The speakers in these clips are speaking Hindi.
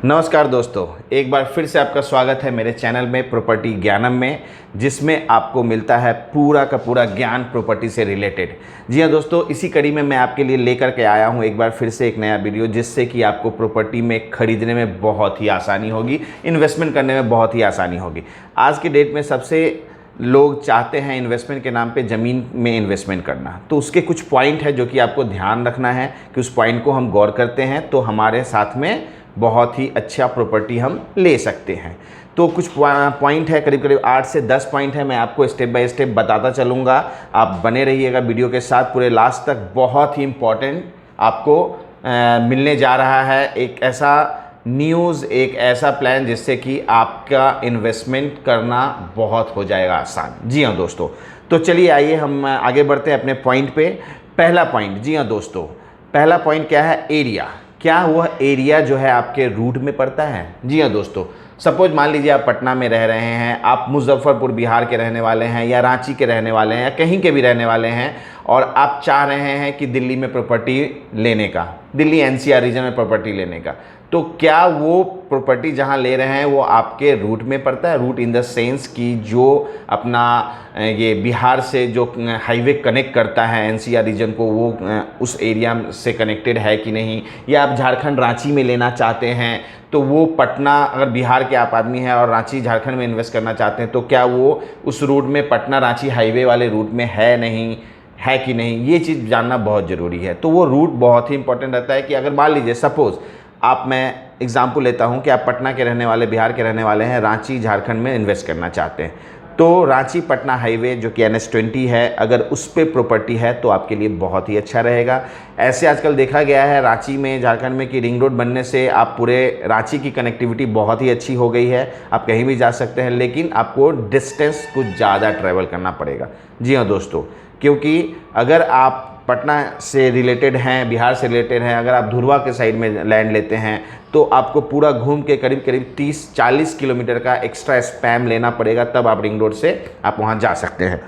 नमस्कार दोस्तों, एक बार फिर से आपका स्वागत है मेरे चैनल में प्रॉपर्टी ज्ञानम में, जिसमें आपको मिलता है पूरा का पूरा ज्ञान प्रॉपर्टी से रिलेटेड। जी हाँ दोस्तों, इसी कड़ी में मैं आपके लिए लेकर के आया हूँ एक बार फिर से एक नया वीडियो, जिससे कि आपको प्रॉपर्टी में खरीदने में बहुत ही आसानी होगी, इन्वेस्टमेंट करने में बहुत ही आसानी होगी। आज की डेट में सबसे लोग चाहते हैं इन्वेस्टमेंट के नाम पे ज़मीन में इन्वेस्टमेंट करना, तो उसके कुछ पॉइंट है जो कि आपको ध्यान रखना है कि उस पॉइंट को हम गौर करते हैं तो हमारे साथ में बहुत ही अच्छा प्रॉपर्टी हम ले सकते हैं। तो कुछ पॉइंट है, करीब करीब 8 से 10 पॉइंट है, मैं आपको स्टेप बाय स्टेप बताता चलूँगा। आप बने रहिएगा वीडियो के साथ पूरे लास्ट तक। बहुत ही इम्पॉर्टेंट आपको मिलने जा रहा है एक ऐसा न्यूज़, एक ऐसा प्लान जिससे कि आपका इन्वेस्टमेंट करना बहुत हो जाएगा आसान। जी हाँ दोस्तों, तो चलिए आइए हम आगे बढ़ते हैं अपने पॉइंट पे। पहला पॉइंट, जी हाँ दोस्तों, पहला पॉइंट क्या है? एरिया। क्या वह एरिया जो है आपके रूट में पड़ता है? जी हाँ दोस्तों, सपोज मान लीजिए आप पटना में रह रहे हैं, आप मुजफ्फरपुर बिहार के रहने वाले हैं, या रांची के रहने वाले हैं, या कहीं के भी रहने वाले हैं, और आप चाह रहे हैं कि दिल्ली में प्रॉपर्टी लेने का, दिल्ली एनसीआर रीजन में प्रॉपर्टी लेने का। तो क्या वो प्रॉपर्टी जहाँ ले रहे हैं वो आपके रूट में पड़ता है? रूट इन द सेंस कि जो अपना ये बिहार से जो हाईवे कनेक्ट करता है एनसीआर रीजन को, वो उस एरिया से कनेक्टेड है कि नहीं? या आप झारखंड रांची में लेना चाहते हैं, तो वो पटना, अगर बिहार के आप आदमी हैं और रांची झारखंड में इन्वेस्ट करना चाहते हैं, तो क्या वो उस रूट में पटना रांची हाईवे वाले रूट में है नहीं, है कि नहीं? ये चीज़ जानना बहुत ज़रूरी है। तो वो रूट बहुत ही इंपॉर्टेंट रहता है कि अगर मान लीजिए सपोज़ आप, मैं एग्जांपल लेता हूं कि आप पटना के रहने वाले, बिहार के रहने वाले हैं, रांची झारखंड में इन्वेस्ट करना चाहते हैं, तो रांची पटना हाईवे जो कि NH20 है, अगर उस पर प्रॉपर्टी है तो आपके लिए बहुत ही अच्छा रहेगा। ऐसे आजकल देखा गया है रांची में, झारखंड में, कि रिंग रोड बनने से आप पूरे रांची की कनेक्टिविटी बहुत ही अच्छी हो गई है, आप कहीं भी जा सकते हैं, लेकिन आपको डिस्टेंस कुछ ज़्यादा ट्रैवल करना पड़ेगा। जी हाँ दोस्तों, क्योंकि अगर आप पटना से रिलेटेड हैं, बिहार से रिलेटेड हैं, अगर आप धुरवा के साइड में लैंड लेते हैं तो आपको पूरा घूम के करीब करीब 30-40 किलोमीटर का एक्स्ट्रा स्पैम लेना पड़ेगा, तब आप रिंग रोड से आप वहाँ जा सकते हैं।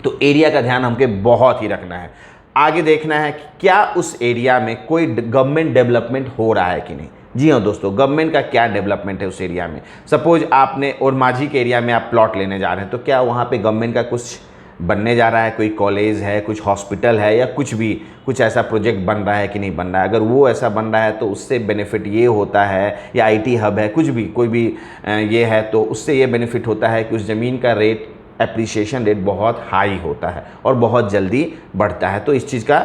तो एरिया का ध्यान हमके बहुत ही रखना है। आगे देखना है कि क्या उस एरिया में कोई गवर्नमेंट डेवलपमेंट हो रहा है कि नहीं। जी हाँ दोस्तों, गवर्नमेंट का क्या डेवलपमेंट है उस एरिया में। सपोज आपने और माझी के एरिया में आप प्लॉट लेने जा रहे हैं, तो क्या वहाँ पे गवर्नमेंट का कुछ बनने जा रहा है? कोई कॉलेज है, कुछ हॉस्पिटल है, या कुछ भी, कुछ ऐसा प्रोजेक्ट बन रहा है कि नहीं बन रहा है? अगर वो ऐसा बन रहा है तो उससे बेनिफिट ये होता है, या आईटी हब है, कुछ भी, कोई भी ये है, तो उससे ये बेनिफिट होता है कि उस ज़मीन का रेट, एप्रिसिएशन रेट बहुत हाई होता है और बहुत जल्दी बढ़ता है। तो इस चीज़ का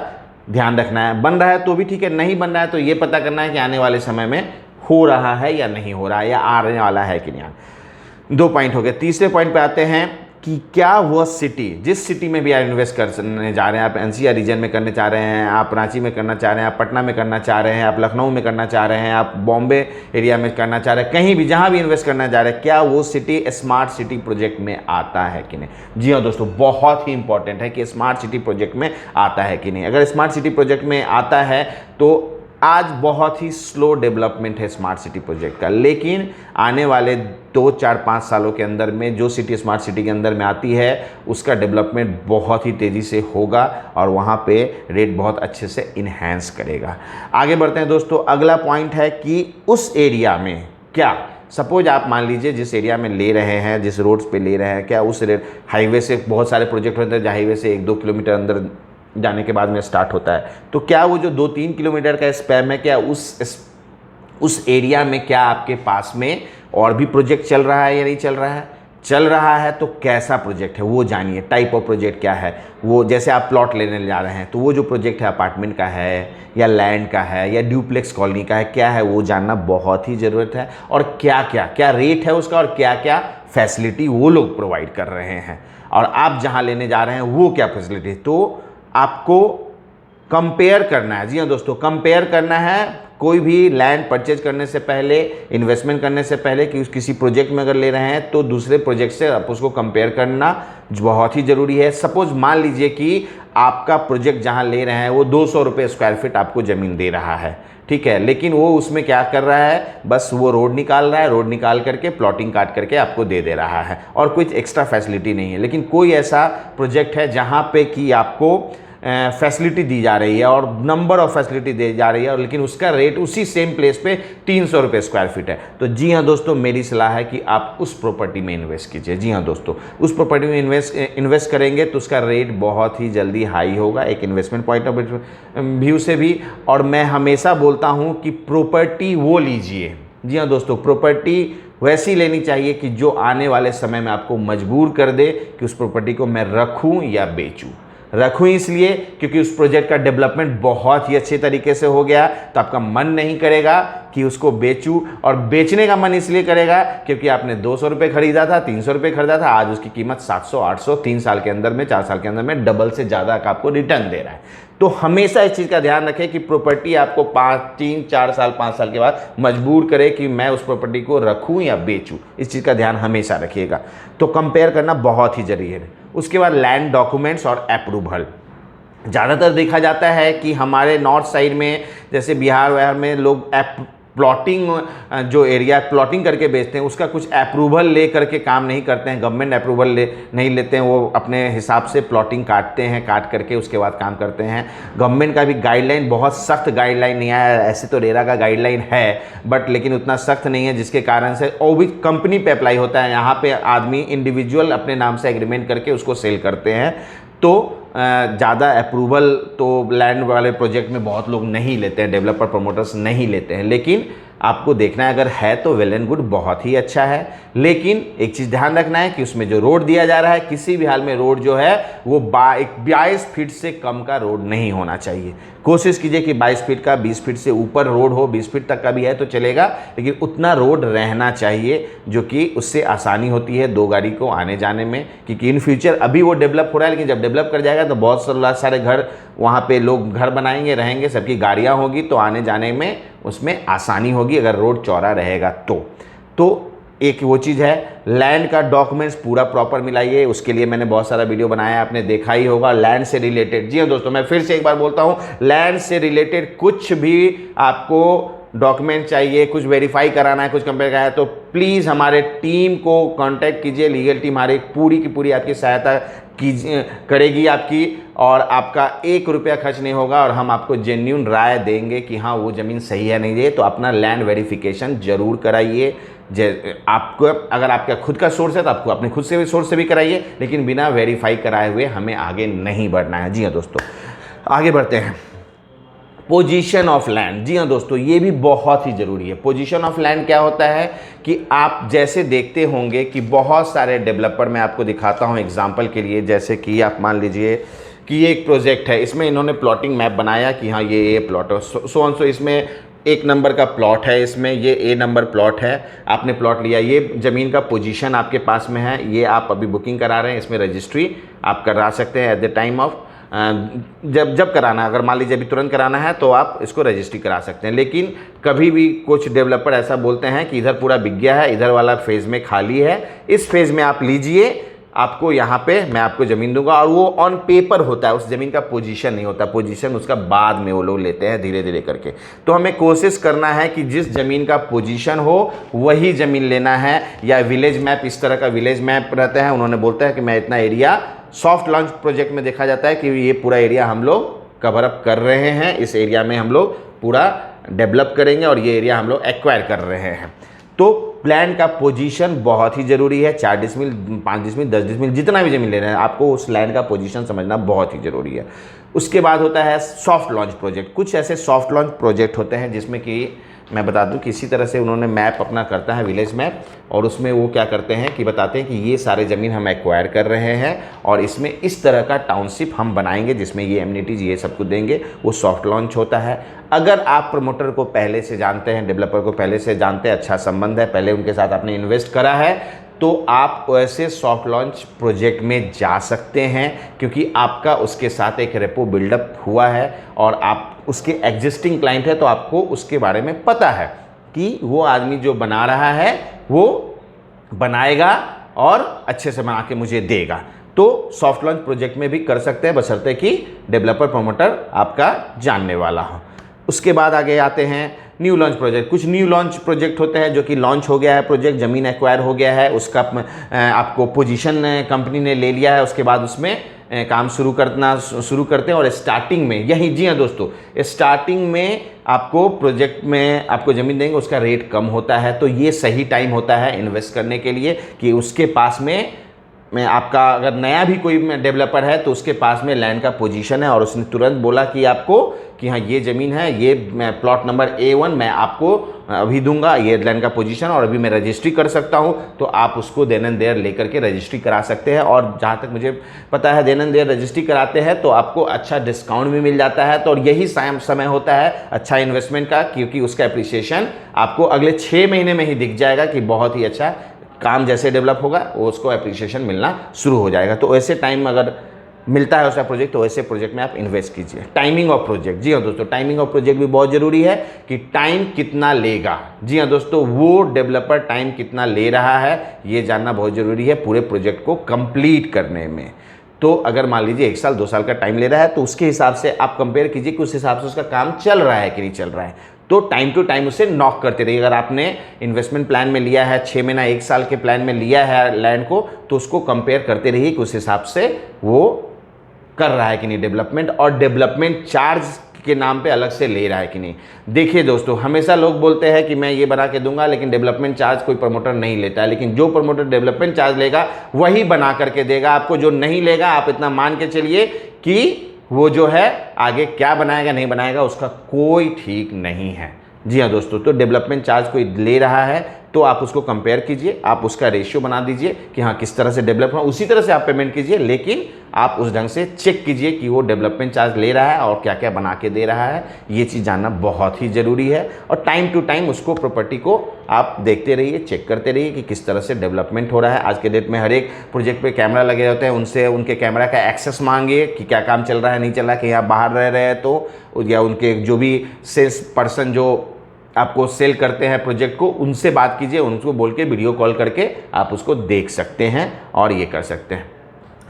ध्यान रखना है। बन रहा है तो भी ठीक है, नहीं बन रहा है तो ये पता करना है कि आने वाले समय में हो रहा है या नहीं हो रहा है, या आने वाला है कि नहीं। 2 पॉइंट हो गए। तीसरे पॉइंट पे आते हैं कि क्या वह सिटी, जिस सिटी में भी आप इन्वेस्ट करने जा रहे हैं, आप एनसीआर रीजन में करना चाह रहे हैं, आप रांची में करना चाह रहे हैं, आप पटना में करना चाह रहे हैं, आप लखनऊ में करना चाह रहे हैं, आप बॉम्बे एरिया में करना चाह रहे हैं, कहीं भी जहां भी इन्वेस्ट करना चाह रहे हैं, क्या वो सिटी स्मार्ट सिटी प्रोजेक्ट में आता है कि नहीं? जी हाँ दोस्तों, बहुत ही इंपॉर्टेंट है कि स्मार्ट सिटी प्रोजेक्ट में आता है कि नहीं। अगर स्मार्ट सिटी प्रोजेक्ट में आता है तो आज बहुत ही स्लो डेवलपमेंट है स्मार्ट सिटी प्रोजेक्ट का, लेकिन आने वाले 2-4-5 सालों के अंदर में जो सिटी स्मार्ट सिटी के अंदर में आती है उसका डेवलपमेंट बहुत ही तेज़ी से होगा और वहाँ पे रेट बहुत अच्छे से इन्हेंस करेगा। आगे बढ़ते हैं दोस्तों। अगला पॉइंट है कि उस एरिया में क्या, सपोज आप मान लीजिए जिस एरिया में ले रहे हैं, जिस रोड्स पे ले रहे हैं, क्या उस हाईवे से, बहुत सारे प्रोजेक्ट होते हैं हाईवे से 1-2 किलोमीटर अंदर जाने के बाद में स्टार्ट होता है, तो क्या वो जो 2-3 किलोमीटर का स्पैम है, क्या उस एरिया में क्या आपके पास में और भी प्रोजेक्ट चल रहा है या नहीं चल रहा है? चल रहा है तो कैसा प्रोजेक्ट है वो जानिए। टाइप ऑफ प्रोजेक्ट क्या है वो, जैसे आप प्लॉट लेने जा रहे हैं तो वो जो प्रोजेक्ट है अपार्टमेंट का है, या लैंड का है, या ड्यूप्लेक्स कॉलोनी का है, क्या है वो जानना बहुत ही ज़रूरत है। और क्या रेट है उसका, और क्या फैसिलिटी वो लोग प्रोवाइड कर रहे हैं, और आप जहाँ लेने जा रहे हैं वो क्या फैसिलिटी, तो आपको कंपेयर करना है। जी हाँ दोस्तों, कंपेयर करना है कोई भी लैंड परचेज करने से पहले, इन्वेस्टमेंट करने से पहले, कि किसी प्रोजेक्ट में अगर ले रहे हैं तो दूसरे प्रोजेक्ट से आप उसको कंपेयर करना बहुत ही ज़रूरी है। सपोज मान लीजिए कि आपका प्रोजेक्ट जहां ले रहे हैं वो 200 रुपये स्क्वायर फीट आपको ज़मीन दे रहा है, ठीक है, लेकिन वो उसमें क्या कर रहा है, बस वो रोड निकाल रहा है, रोड निकाल करके प्लॉटिंग काट करके आपको दे रहा है और कुछ एक्स्ट्रा फैसिलिटी नहीं है। लेकिन कोई ऐसा प्रोजेक्ट है जहाँ पे कि आपको फैसिलिटी दी जा रही है और नंबर ऑफ फैसिलिटी दी जा रही है, और लेकिन उसका रेट उसी सेम प्लेस पे 300 रुपये स्क्वायर फीट है। तो जी हाँ दोस्तों, मेरी सलाह है कि आप उस प्रॉपर्टी में इन्वेस्ट कीजिए। जी हाँ दोस्तों, उस प्रॉपर्टी में इन्वेस्ट करेंगे तो उसका रेट बहुत ही जल्दी हाई होगा, एक इन्वेस्टमेंट पॉइंट ऑफ व्यू से भी। और मैं हमेशा बोलता हूँ कि प्रॉपर्टी वो लीजिए, जी हाँ दोस्तों, प्रॉपर्टी वैसी लेनी चाहिए कि जो आने वाले समय में आपको मजबूर कर दे कि उस प्रॉपर्टी को मैं रखूं या बेचूं। रखूं इसलिए क्योंकि उस प्रोजेक्ट का डेवलपमेंट बहुत ही अच्छे तरीके से हो गया, तो आपका मन नहीं करेगा कि उसको बेचूं, और बेचने का मन इसलिए करेगा क्योंकि आपने 200 रुपये खरीदा था, 300 रुपये खरीदा था, आज उसकी कीमत 700, 800, 3 साल के अंदर में, 4 साल के अंदर में डबल से ज़्यादा का आपको रिटर्न दे रहा है। तो हमेशा इस चीज़ का ध्यान रखें कि प्रॉपर्टी आपको 3, 4 साल, 5 साल के बाद मजबूर करे कि मैं उस प्रॉपर्टी को रखूं या बेचूं। इस चीज़ का ध्यान हमेशा रखिएगा। तो कंपेयर करना बहुत ही जरूरी है। उसके बाद लैंड डॉक्यूमेंट्स और अप्रूवल। ज़्यादातर देखा जाता है कि हमारे नॉर्थ साइड में, जैसे बिहार वहार में, लोग प्लॉटिंग जो एरिया प्लॉटिंग करके बेचते हैं, उसका कुछ अप्रूवल ले करके काम नहीं करते हैं, गवर्नमेंट अप्रूवल नहीं लेते हैं। वो अपने हिसाब से प्लॉटिंग काटते हैं, काट करके उसके बाद काम करते हैं। गवर्नमेंट का भी गाइडलाइन, बहुत सख्त गाइडलाइन नहीं आया। ऐसे तो रेरा का गाइडलाइन है, बट लेकिन उतना सख्त नहीं है, जिसके कारण से वो भी कंपनी पे अप्लाई होता है। यहाँ पे आदमी इंडिविजुअल अपने नाम से एग्रीमेंट करके उसको सेल करते हैं। तो ज़्यादा अप्रूवल तो लैंड वाले प्रोजेक्ट में बहुत लोग नहीं लेते हैं, डेवलपर प्रमोटर्स नहीं लेते हैं। लेकिन आपको देखना है, अगर है तो वेल एंड गुड, बहुत ही अच्छा है। लेकिन एक चीज़ ध्यान रखना है कि उसमें जो रोड दिया जा रहा है, किसी भी हाल में रोड जो है वो 22 फीट से कम का रोड नहीं होना चाहिए। कोशिश कीजिए कि 22 फीट का, 20 फीट से ऊपर रोड हो, 20 फीट तक का भी है तो चलेगा, लेकिन उतना रोड रहना चाहिए जो कि उससे आसानी होती है 2 गाड़ी को आने जाने में। क्योंकि इन फ्यूचर अभी वो डेवलप हो रहा है, लेकिन जब डेवलप कर जाएगा तो बहुत सारे घर वहाँ पे लोग घर बनाएंगे, रहेंगे, सबकी गाड़ियाँ होगी, तो आने जाने में उसमें आसानी होगी अगर रोड चौड़ा रहेगा तो एक वो चीज़ है। लैंड का डॉक्यूमेंट्स पूरा प्रॉपर मिलाइए, उसके लिए मैंने बहुत सारा वीडियो बनाया है, आपने देखा ही होगा। लैंड से रिलेटेड, जी हाँ दोस्तों, मैं फिर से एक बार बोलता हूँ, लैंड से रिलेटेड कुछ भी आपको डॉक्यूमेंट चाहिए, कुछ वेरीफाई कराना है, कुछ कंपेयर कराना है, तो प्लीज़ हमारे टीम को कांटेक्ट कीजिए। लीगल टीम हमारी पूरी की पूरी आपकी सहायता करेगी आपकी, और आपका 1 रुपया खर्च नहीं होगा, और हम आपको जेन्युइन राय देंगे कि हाँ वो ज़मीन सही है नहीं है। तो अपना लैंड वेरिफिकेशन ज़रूर कराइए। आपको अगर आपका खुद का सोर्स है तो आपको अपने खुद से भी सोर्स से भी कराइए, लेकिन बिना वेरीफाई कराए हुए हमें आगे नहीं बढ़ना है। जी हाँ दोस्तों, आगे बढ़ते हैं। पोजीशन ऑफ लैंड, जी हाँ दोस्तों, ये भी बहुत ही ज़रूरी है। पोजीशन ऑफ लैंड क्या होता है कि आप जैसे देखते होंगे कि बहुत सारे डेवलपर, मैं आपको दिखाता हूँ एग्जांपल के लिए, जैसे कि आप मान लीजिए कि ये एक प्रोजेक्ट है, इसमें इन्होंने प्लॉटिंग मैप बनाया कि हाँ ये प्लॉट है, सो इसमें 1 नंबर का प्लॉट है, इसमें ये A नंबर प्लॉट है, आपने प्लॉट लिया, ये ज़मीन का पोजीशन आपके पास में है, ये आप अभी बुकिंग करा रहे हैं, इसमें रजिस्ट्री आप करा सकते हैं एट द टाइम ऑफ जब कराना है। अगर मान लीजिए अभी तुरंत कराना है तो आप इसको रजिस्ट्री करा सकते हैं। लेकिन कभी भी कुछ डेवलपर ऐसा बोलते हैं कि इधर पूरा बिक गया है, इधर वाला फेज़ में खाली है, इस फेज़ में आप लीजिए, आपको यहाँ पे मैं आपको ज़मीन दूंगा, और वो ऑन पेपर होता है, उस ज़मीन का पोजीशन नहीं होता, पोजीशन उसका बाद में वो लोग लेते हैं धीरे धीरे करके। तो हमें कोशिश करना है कि जिस ज़मीन का पोजीशन हो वही ज़मीन लेना है। या विलेज मैप, इस तरह का विलेज मैप रहता है, उन्होंने बोलता है कि मैं इतना एरिया, सॉफ्ट लॉन्च प्रोजेक्ट में देखा जाता है कि ये पूरा एरिया हम लोग कवर अप कर रहे हैं, इस एरिया में हम लोग पूरा डेवलप करेंगे और ये एरिया हम लोग एक्वायर कर रहे हैं। तो प्लान का पोजीशन बहुत ही ज़रूरी है। 4 डिसमिल, 5 डिसमिल, 10 डिसमिल, जितना भी ज़मीन ले रहे हैं, आपको उस लैंड का पोजीशन समझना बहुत ही ज़रूरी है। उसके बाद होता है सॉफ्ट लॉन्च प्रोजेक्ट। कुछ ऐसे सॉफ्ट लॉन्च प्रोजेक्ट होते हैं जिसमें कि मैं बता दूं कि इसी तरह से उन्होंने मैप अपना करता है, विलेज मैप, और उसमें वो क्या करते हैं कि बताते हैं कि ये सारे ज़मीन हम एक्वायर कर रहे हैं और इसमें इस तरह का टाउनशिप हम बनाएंगे जिसमें ये एमिनिटीज़ ये सब कुछ देंगे, वो सॉफ्ट लॉन्च होता है। अगर आप प्रमोटर को पहले से जानते हैं, डेवलपर को पहले से जानते हैं, अच्छा संबंध है, पहले उनके साथ आपने इन्वेस्ट करा है, तो आप ऐसे सॉफ्ट लॉन्च प्रोजेक्ट में जा सकते हैं, क्योंकि आपका उसके साथ एक रेपो बिल्डअप हुआ है और आप उसके एग्जिस्टिंग क्लाइंट है, तो आपको उसके बारे में पता है कि वो आदमी जो बना रहा है वो बनाएगा और अच्छे से बना के मुझे देगा। तो सॉफ्ट लॉन्च प्रोजेक्ट में भी कर सकते हैं, बशर्ते कि डेवलपर प्रमोटर आपका जानने वाला हो। उसके बाद आगे आते हैं न्यू लॉन्च प्रोजेक्ट। कुछ न्यू लॉन्च प्रोजेक्ट होते हैं जो कि लॉन्च हो गया है प्रोजेक्ट, ज़मीन एक्वायर हो गया है, उसका आपको पोजीशन कंपनी ने ले लिया है, उसके बाद उसमें काम शुरू करते हैं। और स्टार्टिंग में यही, जी हाँ दोस्तों, स्टार्टिंग में आपको प्रोजेक्ट में आपको ज़मीन देंगे, उसका रेट कम होता है, तो ये सही टाइम होता है इन्वेस्ट करने के लिए कि उसके पास में आपका अगर नया भी कोई डेवलपर है तो उसके पास में लैंड का पोजीशन है और उसने तुरंत बोला कि आपको कि हाँ ये ज़मीन है, ये मैं प्लॉट नंबर A1 मैं आपको अभी दूंगा, ये लैंड का पोजीशन, और अभी मैं रजिस्ट्री कर सकता हूँ, तो आप उसको देन एंड देयर लेकर के रजिस्ट्री करा सकते हैं। और जहाँ तक मुझे पता है देन एंड देयर रजिस्ट्री कराते हैं तो आपको अच्छा डिस्काउंट भी मिल जाता है। तो और यही समय होता है अच्छा इन्वेस्टमेंट का, क्योंकि उसका एप्रिसिएशन आपको अगले 6 महीने में ही दिख जाएगा कि बहुत ही अच्छा काम जैसे डेवलप होगा वो उसको एप्रिसिएशन मिलना शुरू हो जाएगा। तो ऐसे टाइम अगर मिलता है उसका प्रोजेक्ट तो ऐसे प्रोजेक्ट में आप इन्वेस्ट कीजिए। टाइमिंग ऑफ प्रोजेक्ट, जी हाँ दोस्तों, टाइमिंग ऑफ प्रोजेक्ट भी बहुत ज़रूरी है कि टाइम कितना लेगा। जी हाँ दोस्तों, वो डेवलपर टाइम कितना ले रहा है ये जानना बहुत ज़रूरी है पूरे प्रोजेक्ट को कंप्लीट करने में। तो अगर मान लीजिए 1 साल 2 साल का टाइम ले रहा है तो उसके हिसाब से आप कंपेयर कीजिए कि उस हिसाब से उसका काम चल रहा है कि नहीं चल रहा है। तो टाइम टू टाइम उसे नॉक करते रहिए। अगर आपने इन्वेस्टमेंट प्लान में लिया है, 6 महीना 1 साल के प्लान में लिया है लैंड को, तो उसको कंपेयर करते रहिए कि उस हिसाब से वो कर रहा है कि नहीं डेवलपमेंट, और डेवलपमेंट चार्ज के नाम पे अलग से ले रहा है कि नहीं। देखिए दोस्तों, हमेशा लोग बोलते हैं कि मैं ये बना के दूंगा, लेकिन डेवलपमेंट चार्ज कोई प्रमोटर नहीं लेता है। लेकिन जो प्रमोटर डेवलपमेंट चार्ज लेगा वही बना करके देगा आपको, जो नहीं लेगा आप इतना मान के चलिए कि वो जो है आगे क्या बनाएगा नहीं बनाएगा उसका कोई ठीक नहीं है। जी हाँ दोस्तों, तो डेवलपमेंट चार्ज कोई ले रहा है तो आप उसको कंपेयर कीजिए, आप उसका रेशियो बना दीजिए कि हाँ किस तरह से डेवलप हो, उसी तरह से आप पेमेंट कीजिए, लेकिन आप उस ढंग से चेक कीजिए कि वो डेवलपमेंट चार्ज ले रहा है और क्या क्या बना के दे रहा है। ये चीज़ जानना बहुत ही ज़रूरी है। और टाइम टू टाइम उसको प्रॉपर्टी को आप देखते रहिए, चेक करते रहिए कि किस तरह से डेवलपमेंट हो रहा है। आज के डेट में हर एक प्रोजेक्ट पे कैमरा लगे होते हैं, उनसे उनके कैमरा का एक्सेस मांगिए कि क्या काम चल रहा है नहीं चल रहा है, कि यहाँ बाहर रह रहे हैं तो, या उनके जो भी सेल्स पर्सन जो आपको सेल करते हैं प्रोजेक्ट को, उनसे बात कीजिए, उनको बोल के वीडियो कॉल करके आप उसको देख सकते हैं और ये कर सकते हैं।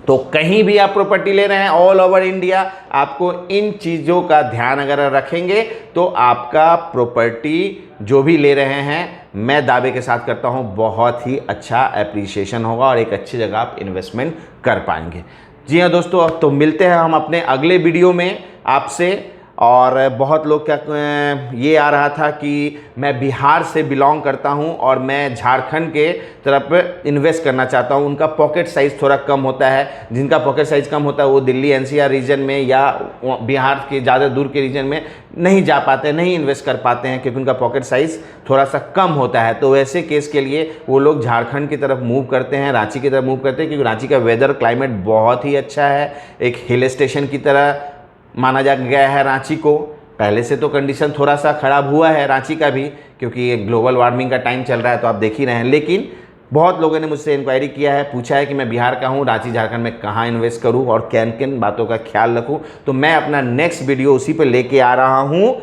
तो कहीं भी आप प्रॉपर्टी ले रहे हैं ऑल ओवर इंडिया, आपको इन चीज़ों का ध्यान अगर रखेंगे तो आपका प्रॉपर्टी जो भी ले रहे हैं, मैं दावे के साथ करता हूं बहुत ही अच्छा एप्रिसिएशन होगा और एक अच्छी जगह आप इन्वेस्टमेंट कर पाएंगे। जी हाँ दोस्तों, तो मिलते हैं हम अपने अगले वीडियो में आपसे। और बहुत लोग क्या ये आ रहा था कि मैं बिहार से बिलोंग करता हूं और मैं झारखंड के तरफ इन्वेस्ट करना चाहता हूं, उनका पॉकेट साइज़ थोड़ा कम होता है। जिनका पॉकेट साइज़ कम होता है वो दिल्ली NCR रीजन में या बिहार के ज़्यादा दूर के रीजन में नहीं जा पाते, नहीं इन्वेस्ट कर पाते हैं क्योंकि उनका पॉकेट साइज़ थोड़ा सा कम होता है। तो वैसे केस के लिए वो लोग झारखंड की तरफ मूव करते हैं, रांची की तरफ मूव करते हैं, क्योंकि रांची का वेदर क्लाइमेट बहुत ही अच्छा है, एक हिल स्टेशन की तरह माना जा गया है रांची को। पहले से तो कंडीशन थोड़ा सा ख़राब हुआ है रांची का भी, क्योंकि ये ग्लोबल वार्मिंग का टाइम चल रहा है तो आप देख ही रहे हैं। लेकिन बहुत लोगों ने मुझसे इंक्वायरी किया है, पूछा है कि मैं बिहार का हूँ, रांची झारखंड में कहाँ इन्वेस्ट करूँ और किन किन बातों का ख्याल रखूँ। तो मैं अपना नेक्स्ट वीडियो उसी पर लेके आ रहा हूँ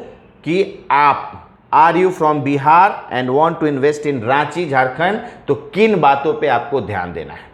कि आप are you from Bihar and want to invest in Ranchi Jharkhand, तो किन बातों पर आपको ध्यान देना है।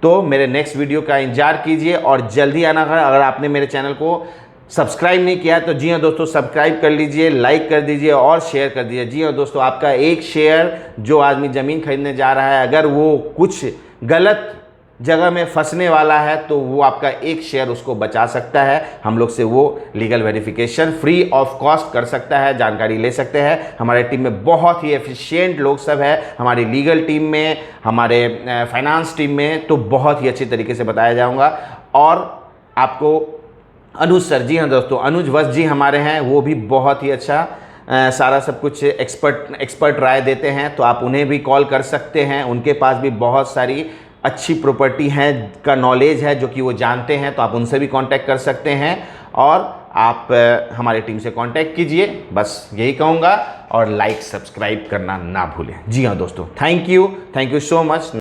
तो मेरे नेक्स्ट वीडियो का इंतजार कीजिए और जल्दी आना। अगर आपने मेरे चैनल को सब्सक्राइब नहीं किया तो जी हाँ दोस्तों सब्सक्राइब कर लीजिए, लाइक कर दीजिए और शेयर कर दीजिए। जी हाँ दोस्तों, आपका एक शेयर, जो आदमी ज़मीन खरीदने जा रहा है अगर वो कुछ गलत जगह में फंसने वाला है तो वो आपका एक शेयर उसको बचा सकता है। हम लोग से वो legal verification free of cost कर सकता है, जानकारी ले सकते हैं। हमारे टीम में बहुत ही एफिशिएंट लोग सब है, हमारी लीगल टीम में, हमारे फाइनेंस टीम में, तो बहुत ही अच्छी तरीके से बताया जाऊँगा। और आपको अनुज सर, जी हाँ दोस्तों, अनुज वस्त जी हमारे हैं, वो भी बहुत ही अच्छा सारा सब कुछ एक्सपर्ट राय देते हैं, तो आप उन्हें भी कॉल कर सकते हैं। उनके पास भी बहुत सारी अच्छी प्रॉपर्टी हैं का नॉलेज है जो कि वो जानते हैं, तो आप उनसे भी कांटेक्ट कर सकते हैं। और आप हमारी टीम से कांटेक्ट कीजिए, बस यही कहूँगा। और लाइक सब्सक्राइब करना ना भूलें। जी हाँ दोस्तों, थैंक यू सो मच।